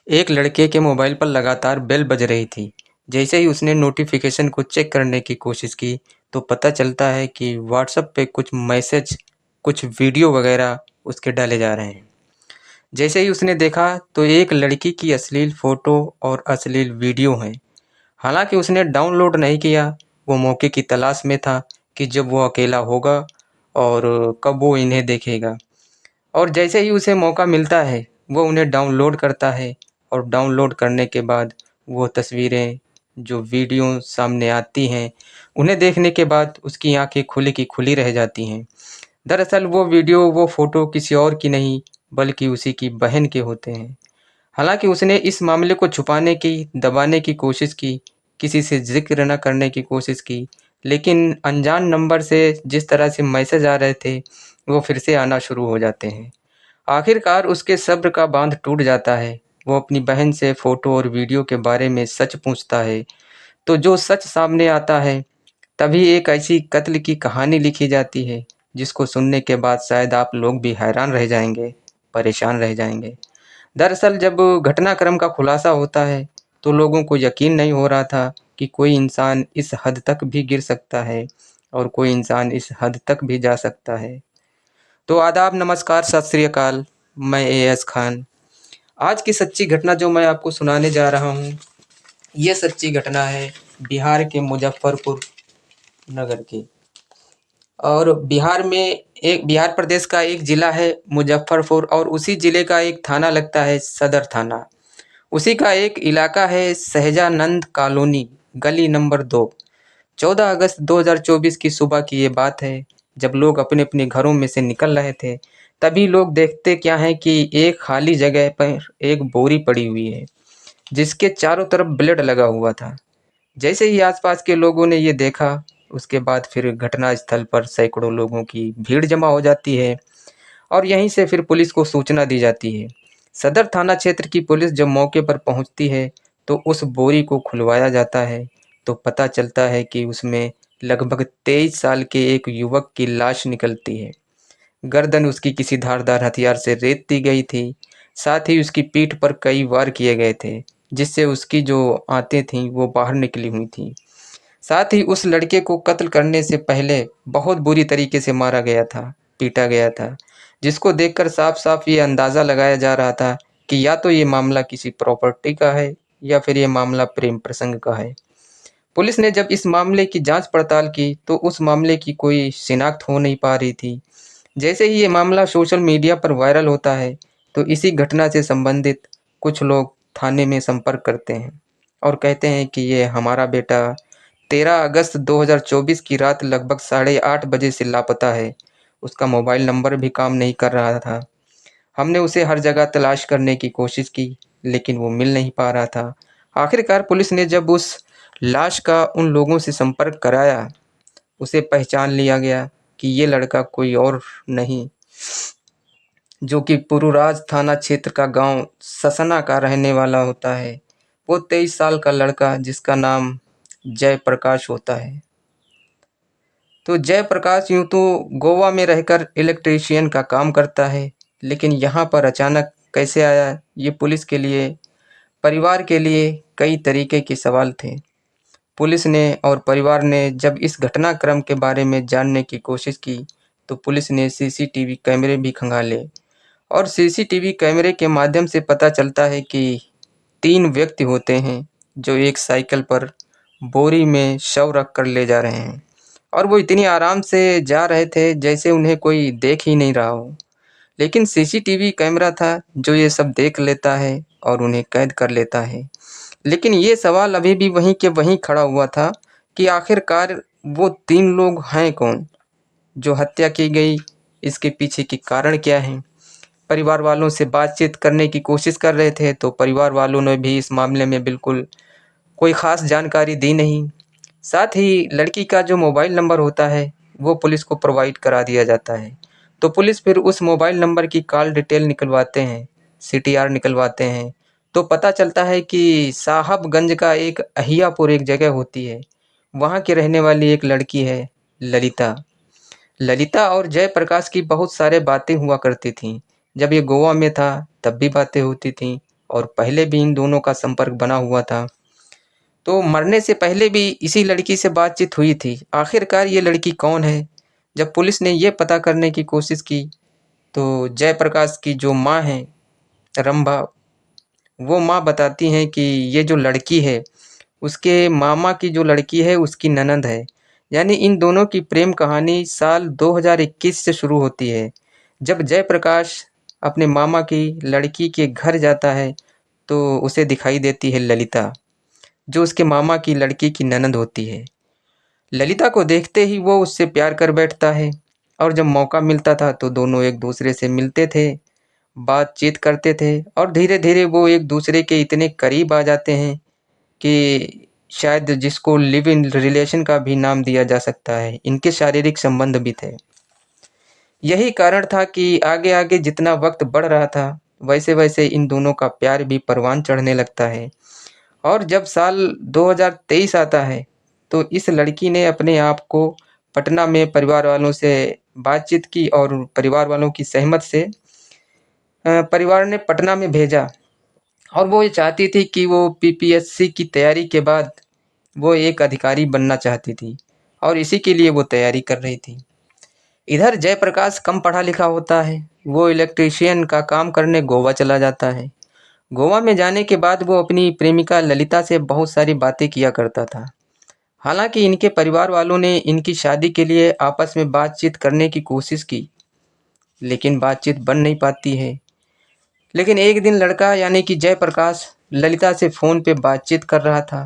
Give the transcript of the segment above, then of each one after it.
एक लड़के के मोबाइल पर लगातार बेल बज रही थी। जैसे ही उसने नोटिफिकेशन को चेक करने की कोशिश की, तो पता चलता है कि व्हाट्सएप पे कुछ मैसेज, कुछ वीडियो वगैरह उसके डाले जा रहे हैं। जैसे ही उसने देखा तो एक लड़की की अश्लील फ़ोटो और अश्लील वीडियो हैं। हालांकि उसने डाउनलोड नहीं किया, वो मौके की तलाश में था कि जब वो अकेला होगा और कब वो इन्हें देखेगा। और जैसे ही उसे मौका मिलता है, वो उन्हें डाउनलोड करता है और डाउनलोड करने के बाद वो तस्वीरें, जो वीडियो सामने आती हैं, उन्हें देखने के बाद उसकी आंखें खुली की खुली रह जाती हैं। दरअसल वो वीडियो, वो फ़ोटो किसी और की नहीं, बल्कि उसी की बहन के होते हैं। हालांकि उसने इस मामले को छुपाने की, दबाने की कोशिश की, किसी से ज़िक्र न करने की कोशिश की, लेकिन अनजान नंबर से जिस तरह से मैसेज आ रहे थे, वो फिर से आना शुरू हो जाते हैं। आखिरकार उसके सब्र का बांध टूट जाता है। वो अपनी बहन से फ़ोटो और वीडियो के बारे में सच पूछता है, तो जो सच सामने आता है, तभी एक ऐसी कत्ल की कहानी लिखी जाती है, जिसको सुनने के बाद शायद आप लोग भी हैरान रह जाएंगे, परेशान रह जाएंगे। दरअसल जब घटनाक्रम का खुलासा होता है, तो लोगों को यकीन नहीं हो रहा था कि कोई इंसान इस हद तक भी गिर सकता है और कोई इंसान इस हद तक भी जा सकता है। तो आदाब, नमस्कार, सत श्री अकाल। मैं एएस खान। आज की सच्ची घटना जो मैं आपको सुनाने जा रहा हूँ, ये सच्ची घटना है बिहार के मुजफ्फरपुर नगर की। और बिहार प्रदेश का एक ज़िला है मुजफ्फरपुर, और उसी ज़िले का एक थाना लगता है सदर थाना। उसी का एक इलाका है सहजानंद कॉलोनी, गली नंबर 2। 14 अगस्त 2024 की सुबह की ये बात है, जब लोग अपने अपने घरों में से निकल रहे थे। तभी लोग देखते क्या हैं कि एक खाली जगह पर एक बोरी पड़ी हुई है, जिसके चारों तरफ ब्लेड लगा हुआ था। जैसे ही आसपास के लोगों ने ये देखा, उसके बाद फिर घटनास्थल पर सैकड़ों लोगों की भीड़ जमा हो जाती है और यहीं से फिर पुलिस को सूचना दी जाती है। सदर थाना क्षेत्र की पुलिस जब मौके पर पहुंचती है, तो उस बोरी को खुलवाया जाता है, तो पता चलता है कि उसमें लगभग 23 साल के एक युवक की लाश निकलती है। गर्दन उसकी किसी धारदार हथियार से रेत दी गई थी। साथ ही उसकी पीठ पर कई वार किए गए थे, जिससे उसकी जो आंतें थीं वो बाहर निकली हुई थीं। साथ ही उस लड़के को कत्ल करने से पहले बहुत बुरी तरीके से मारा गया था, पीटा गया था, जिसको देखकर साफ-साफ ये अंदाज़ा लगाया जा रहा था कि या तो ये मामला किसी प्रॉपर्टी का है या फिर ये मामला प्रेम प्रसंग का है। पुलिस ने जब इस मामले की जांच पड़ताल की, तो उस मामले की कोई शिनाख्त हो नहीं पा रही थी। जैसे ही ये मामला सोशल मीडिया पर वायरल होता है, तो इसी घटना से संबंधित कुछ लोग थाने में संपर्क करते हैं और कहते हैं कि ये हमारा बेटा 13 अगस्त 2024 की रात लगभग 8:30 बजे से लापता है। उसका मोबाइल नंबर भी काम नहीं कर रहा था। हमने उसे हर जगह तलाश करने की कोशिश की, लेकिन वो मिल नहीं पा रहा था। आखिरकार पुलिस ने जब उस लाश का उन लोगों से संपर्क कराया, उसे पहचान लिया गया कि ये लड़का कोई और नहीं, जो कि पुरुराज थाना क्षेत्र का गांव ससना का रहने वाला होता है। वो 23 साल का लड़का, जिसका नाम जयप्रकाश होता है। तो जयप्रकाश यूं तो गोवा में रहकर इलेक्ट्रीशियन का काम करता है, लेकिन यहाँ पर अचानक कैसे आया, ये पुलिस के लिए, परिवार के लिए कई तरीके के सवाल थे। पुलिस ने और परिवार ने जब इस घटनाक्रम के बारे में जानने की कोशिश की, तो पुलिस ने सीसीटीवी कैमरे भी खंगाले और सीसीटीवी कैमरे के माध्यम से पता चलता है कि 3 व्यक्ति होते हैं, जो एक साइकिल पर बोरी में शव रख कर ले जा रहे हैं, और वो इतनी आराम से जा रहे थे जैसे उन्हें कोई देख ही नहीं रहा हो। लेकिन सीसीटीवी कैमरा था जो ये सब देख लेता है और उन्हें कैद कर लेता है। लेकिन ये सवाल अभी भी वहीं के वहीं खड़ा हुआ था कि आखिरकार वो 3 लोग हैं कौन? जो हत्या की गई, इसके पीछे के कारण क्या हैं? परिवार वालों से बातचीत करने की कोशिश कर रहे थे, तो परिवार वालों ने भी इस मामले में बिल्कुल कोई ख़ास जानकारी दी नहीं। साथ ही लड़की का जो मोबाइल नंबर होता है, वो पुलिस को प्रोवाइड करा दिया जाता है। तो पुलिस फिर उस मोबाइल नंबर की कॉल डिटेल निकलवाते हैं, सीटीआर निकलवाते हैं। तो पता चलता है कि साहबगंज का एक अहियापुर एक जगह होती है, वहाँ की रहने वाली एक लड़की है, ललिता। ललिता और जयप्रकाश की बहुत सारे बातें हुआ करती थीं। जब ये गोवा में था, तब भी बातें होती थीं, और पहले भी इन दोनों का संपर्क बना हुआ था। तो मरने से पहले भी इसी लड़की से बातचीत हुई थी। आखिरकार ये लड़की कौन है? जब पुलिस ने ये पता करने की कोशिश की तो जयप्रकाश की जो माँ है रंभा, वो माँ बताती हैं कि ये जो लड़की है उसके मामा की जो लड़की है उसकी ननद है। यानी इन दोनों की प्रेम कहानी साल 2021 से शुरू होती है, जब जयप्रकाश अपने मामा की लड़की के घर जाता है तो उसे दिखाई देती है ललिता, जो उसके मामा की लड़की की ननद होती है। ललिता को देखते ही वो उससे प्यार कर बैठता है और जब मौका मिलता था तो दोनों एक दूसरे से मिलते थे, बातचीत करते थे और धीरे धीरे वो एक दूसरे के इतने करीब आ जाते हैं कि शायद जिसको लिव इन रिलेशन का भी नाम दिया जा सकता है। इनके शारीरिक संबंध भी थे। यही कारण था कि आगे आगे जितना वक्त बढ़ रहा था वैसे वैसे इन दोनों का प्यार भी परवान चढ़ने लगता है। और जब साल 2023 आता है तो इस लड़की ने अपने आप को पटना में परिवार वालों से बातचीत की और परिवार वालों की सहमत से परिवार ने पटना में भेजा। और वो ये चाहती थी कि वो पीपीएससी की तैयारी के बाद वो एक अधिकारी बनना चाहती थी और इसी के लिए वो तैयारी कर रही थी। इधर जयप्रकाश कम पढ़ा लिखा होता है, वो इलेक्ट्रीशियन का काम करने गोवा चला जाता है। गोवा में जाने के बाद वो अपनी प्रेमिका ललिता से बहुत सारी बातें किया करता था। हालांकि इनके परिवार वालों ने इनकी शादी के लिए आपस में बातचीत करने की कोशिश की, लेकिन बातचीत बन नहीं पाती है। लेकिन एक दिन लड़का यानी कि जयप्रकाश ललिता से फ़ोन पे बातचीत कर रहा था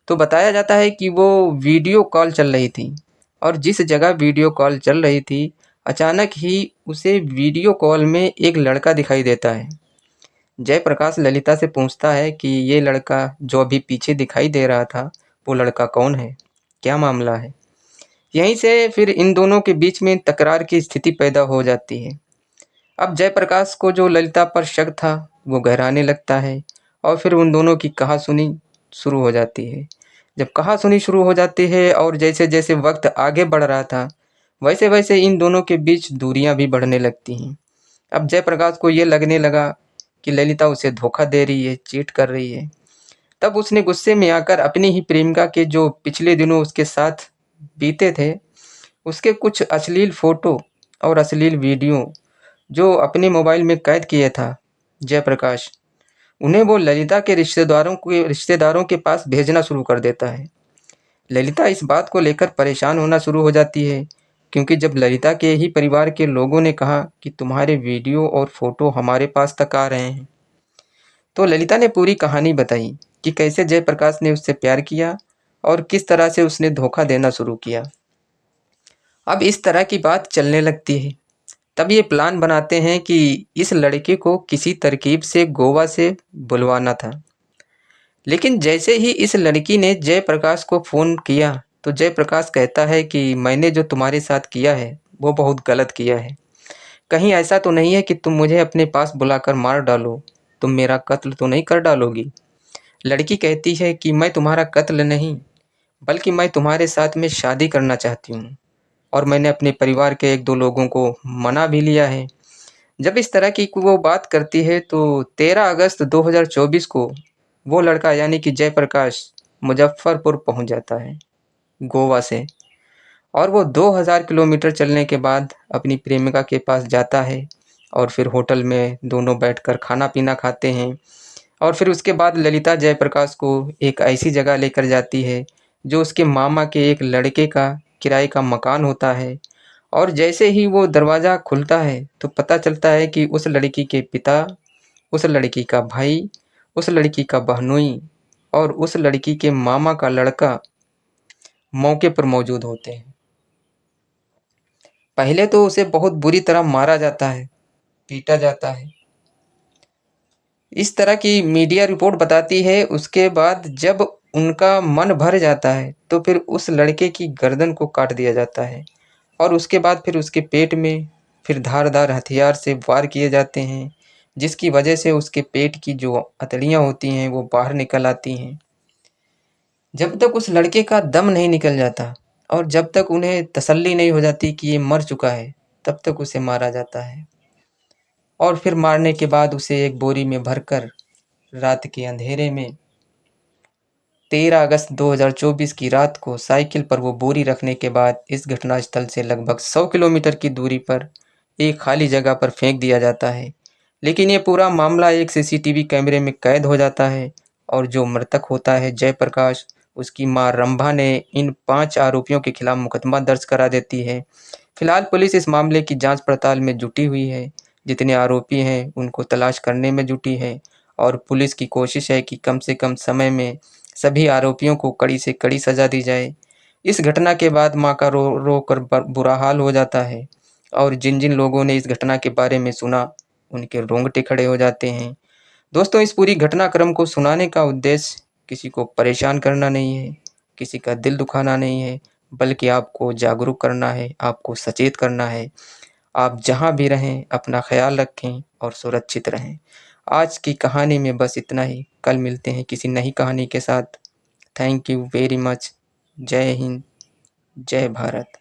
तो बताया जाता है कि वो वीडियो कॉल चल रही थी और जिस जगह वीडियो कॉल चल रही थी अचानक ही उसे वीडियो कॉल में एक लड़का दिखाई देता है। जयप्रकाश ललिता से पूछता है कि ये लड़का जो अभी पीछे दिखाई दे रहा था वो लड़का कौन है, क्या मामला है। यहीं से फिर इन दोनों के बीच में तकरार की स्थिति पैदा हो जाती है। अब जयप्रकाश को जो ललिता पर शक था वो गहराने लगता है और फिर उन दोनों की कहासुनी शुरू हो जाती है। जब कहासुनी शुरू हो जाती है और जैसे जैसे वक्त आगे बढ़ रहा था वैसे वैसे इन दोनों के बीच दूरियां भी बढ़ने लगती हैं। अब जयप्रकाश को ये लगने लगा कि ललिता उसे धोखा दे रही है, चीट कर रही है। तब उसने गुस्से में आकर अपनी ही प्रेमिका के जो पिछले दिनों उसके साथ बीते थे उसके कुछ अश्लील फोटो और अश्लील वीडियो जो अपने मोबाइल में कैद किया था जयप्रकाश, उन्हें वो ललिता के रिश्तेदारों के पास भेजना शुरू कर देता है। ललिता इस बात को लेकर परेशान होना शुरू हो जाती है, क्योंकि जब ललिता के ही परिवार के लोगों ने कहा कि तुम्हारे वीडियो और फोटो हमारे पास तक आ रहे हैं, तो ललिता ने पूरी कहानी बताई कि कैसे जयप्रकाश ने उससे प्यार किया और किस तरह से उसने धोखा देना शुरू किया। अब इस तरह की बात चलने लगती है। तब ये प्लान बनाते हैं कि इस लड़के को किसी तरकीब से गोवा से बुलवाना था। लेकिन जैसे ही इस लड़की ने जयप्रकाश को फ़ोन किया तो जयप्रकाश कहता है कि मैंने जो तुम्हारे साथ किया है वो बहुत गलत किया है। कहीं ऐसा तो नहीं है कि तुम मुझे अपने पास बुलाकर मार डालो, तुम मेरा कत्ल तो नहीं कर डालोगी। लड़की कहती है कि मैं तुम्हारा कत्ल नहीं बल्कि मैं तुम्हारे साथ में शादी करना चाहती हूँ और मैंने अपने परिवार के एक दो लोगों को मना भी लिया है। जब इस तरह की वो बात करती है तो 13 अगस्त 2024 को वो लड़का यानी कि जयप्रकाश मुजफ्फरपुर पहुंच जाता है गोवा से, और वो 2000 किलोमीटर चलने के बाद अपनी प्रेमिका के पास जाता है और फिर होटल में दोनों बैठकर खाना पीना खाते हैं। और फिर उसके बाद ललिता जयप्रकाश को एक ऐसी जगह लेकर जाती है जो उसके मामा के एक लड़के का किराए का मकान होता है। और जैसे ही वो दरवाज़ा खुलता है तो पता चलता है कि उस लड़की के पिता, उस लड़की का भाई, उस लड़की का बहनोई और उस लड़की के मामा का लड़का मौके पर मौजूद होते हैं। पहले तो उसे बहुत बुरी तरह मारा जाता है, पीटा जाता है, इस तरह की मीडिया रिपोर्ट बताती है। उसके बाद जब उनका मन भर जाता है तो फिर उस लड़के की गर्दन को काट दिया जाता है और उसके बाद फिर उसके पेट में फिर धारदार हथियार से वार किए जाते हैं, जिसकी वजह से उसके पेट की जो अतड़ियाँ होती हैं वो बाहर निकल आती हैं। जब तक उस लड़के का दम नहीं निकल जाता और जब तक उन्हें तसल्ली नहीं हो जाती कि ये मर चुका है तब तक उसे मारा जाता है। और फिर मारने के बाद उसे एक बोरी में भरकर रात के अंधेरे में 13 अगस्त 2024 की रात को साइकिल पर वो बोरी रखने के बाद इस घटनास्थल से लगभग 100 किलोमीटर की दूरी पर एक खाली जगह पर फेंक दिया जाता है। लेकिन ये पूरा मामला एक सीसीटीवी कैमरे में कैद हो जाता है और जो मृतक होता है जयप्रकाश, उसकी मां रंभा ने इन 5 आरोपियों के खिलाफ मुकदमा दर्ज करा देती है। फिलहाल पुलिस इस मामले की जांच पड़ताल में जुटी हुई है। जितने आरोपी हैं उनको तलाश करने में जुटी है और पुलिस की कोशिश है कि कम से कम समय में सभी आरोपियों को कड़ी से कड़ी सजा दी जाए। इस घटना के बाद मां का रो रो कर बुरा हाल हो जाता है और जिन जिन लोगों ने इस घटना के बारे में सुना उनके रोंगटे खड़े हो जाते हैं। दोस्तों, इस पूरी घटनाक्रम को सुनाने का उद्देश्य किसी को परेशान करना नहीं है, किसी का दिल दुखाना नहीं है, बल्कि आपको जागरूक करना है, आपको सचेत करना है। आप जहाँ भी रहें अपना ख्याल रखें और सुरक्षित रहें। आज की कहानी में बस इतना ही। कल मिलते हैं किसी नई कहानी के साथ। Thank you very much. जय हिंद, जय भारत।